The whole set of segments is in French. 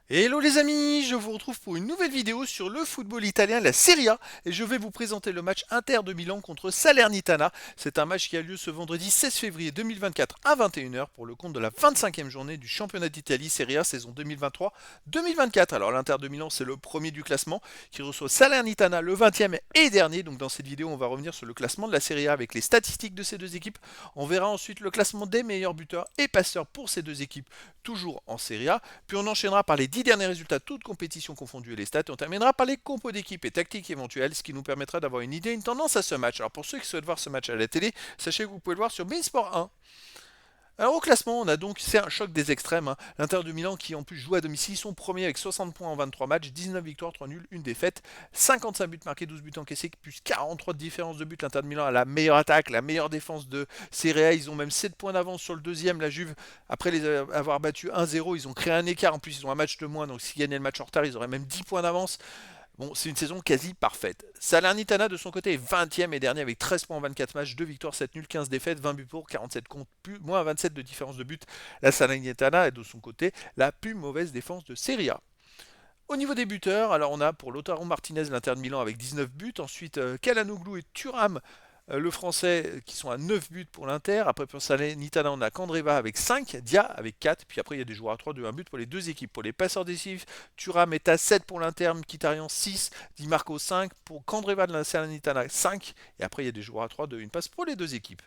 Hello les amis, je vous retrouve pour une nouvelle vidéo sur le football italien, la Serie A, et je vais vous présenter le match Inter de Milan contre Salernitana. C'est un match qui a lieu ce vendredi 16 février 2024 à 21h pour le compte de la 25e journée du championnat d'Italie Serie A saison 2023-2024. Alors l'Inter de Milan c'est le premier du classement qui reçoit Salernitana le 20e et dernier. Donc dans cette vidéo on va revenir sur le classement de la Serie A avec les statistiques de ces deux équipes. On verra ensuite le classement des meilleurs buteurs et passeurs pour ces deux équipes toujours en Serie A. Puis on enchaînera par les 10 derniers résultats, toutes compétitions confondues et les stats. Et on terminera par les compos d'équipe et tactiques éventuelles, ce qui nous permettra d'avoir une idée, une tendance à ce match. Alors pour ceux qui souhaitent voir ce match à la télé, sachez que vous pouvez le voir sur Beansport 1. Alors au classement, on a donc, c'est un choc des extrêmes, hein. L'Inter de Milan qui en plus joue à domicile, sont premiers avec 60 points en 23 matchs, 19 victoires, 3 nuls, 1 défaite, 55 buts marqués, 12 buts encaissés, plus 43 de différence de but. L'Inter de Milan a la meilleure attaque, la meilleure défense de Serie A. Ils ont même 7 points d'avance sur le deuxième, la Juve. Après les avoir battus 1-0, ils ont créé un écart, en plus ils ont un match de moins, donc s'ils gagnaient le match en retard, ils auraient même 10 points d'avance. Bon, c'est une saison quasi parfaite. Salernitana, de son côté, est 20e et dernier avec 13 points en 24 matchs, 2 victoires, 7 nuls, 15 défaites, 20 buts pour, 47 contre, plus, moins 27 de différence de but. La Salernitana est de son côté la plus mauvaise défense de Serie A. Au niveau des buteurs, alors on a pour Lautaro Martinez l'Inter de Milan avec 19 buts, ensuite Calhanoglu et Thuram le français qui sont à 9 buts pour l'Inter. Après pour Salernitana, on a Candreva avec 5, Dia avec 4. Puis après, il y a des joueurs à 3 de 1 but pour les deux équipes. Pour les passeurs décisifs, Thuram est à 7 pour l'Inter, Mkhitaryan 6, Di Marco 5. Pour Candreva de la Salernitana 5. Et après, il y a des joueurs à 3 de 1 passe pour les deux équipes.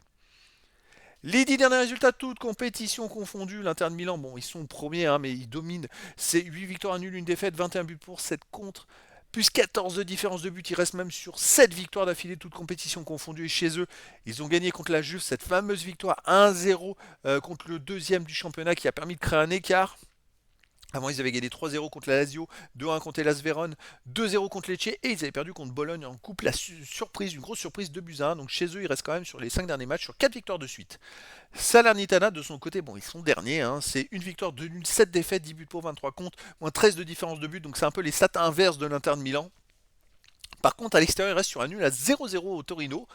Les 10 derniers résultats, toutes compétitions confondues, l'Inter de Milan, bon, ils sont premiers, hein, mais ils dominent. C'est 8 victoires, 1 nul, 1 défaite, 21 buts pour, 7 contre. Plus 14 de différence de but, ils restent même sur 7 victoires d'affilée, toutes compétitions confondues. Et chez eux, ils ont gagné contre la Juve, cette fameuse victoire 1-0 contre le deuxième du championnat qui a permis de créer un écart. Avant, ils avaient gagné 3-0 contre la Lazio, 2-1 contre Las Vérone, 2-0 contre Lecce et ils avaient perdu contre Bologne en coupe. La surprise, une grosse surprise de buts à 1. Donc chez eux, ils restent quand même sur les 5 derniers matchs, sur 4 victoires de suite. Salernitana, de son côté, bon, ils sont derniers, hein, c'est une victoire, 2 nuls, 7 défaites, 10 buts pour, 23 contre, moins 13 de différence de but. Donc c'est un peu les stats inverses de l'Inter de Milan. Par contre, à l'extérieur, ils restent sur un nul à 0-0 au Torino.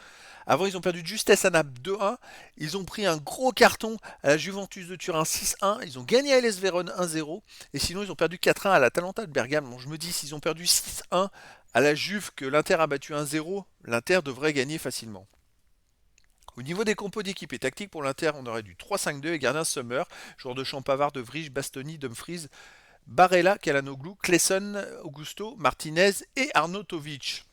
Avant, ils ont perdu de justesse à Naples 2-1. Ils ont pris un gros carton à la Juventus de Turin 6-1. Ils ont gagné à l'Es Vérone 1-0. Et sinon, ils ont perdu 4-1 à l'Atalanta de Bergame. Bon, je me dis, s'ils ont perdu 6-1 à la Juve que l'Inter a battu 1-0, l'Inter devrait gagner facilement. Au niveau des compos d'équipe et tactique pour l'Inter, on aurait du 3-5-2 et gardien Sommer, joueur de champ Pavard, De Vrij, Bastoni, Dumfries, Barella, Calhanoglu, Clesson, Augusto, Martinez et Arnautovic.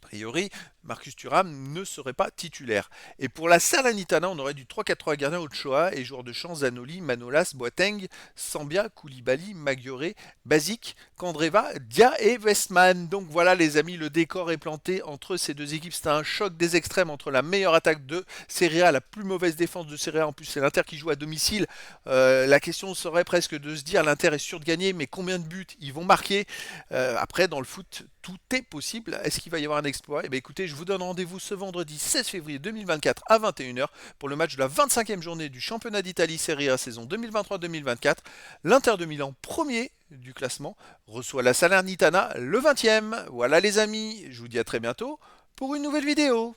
A priori, Marcus Thuram ne serait pas titulaire. Et pour la Salernitana, on aurait du 3-4-3 gardien Ochoa et joueurs de champ Zanoli, Manolas, Boateng, Sambia, Koulibaly, Maggiore, Basic, Candreva, Dia et Westman. Donc voilà les amis, le décor est planté entre ces deux équipes. C'est un choc des extrêmes entre la meilleure attaque de Serie A, la plus mauvaise défense de Serie A. En plus, c'est l'Inter qui joue à domicile. La question serait presque de se dire l'Inter est sûr de gagner, mais combien de buts ils vont marquer? Après, dans le foot, tout est possible. Est-ce qu'il va y avoir un exploit? Eh bien, écoutez, je vous donne rendez-vous ce vendredi 16 février 2024 à 21h pour le match de la 25e journée du championnat d'Italie Serie A saison 2023-2024. L'Inter de Milan, premier du classement, reçoit la Salernitana le 20e. Voilà les amis, je vous dis à très bientôt pour une nouvelle vidéo.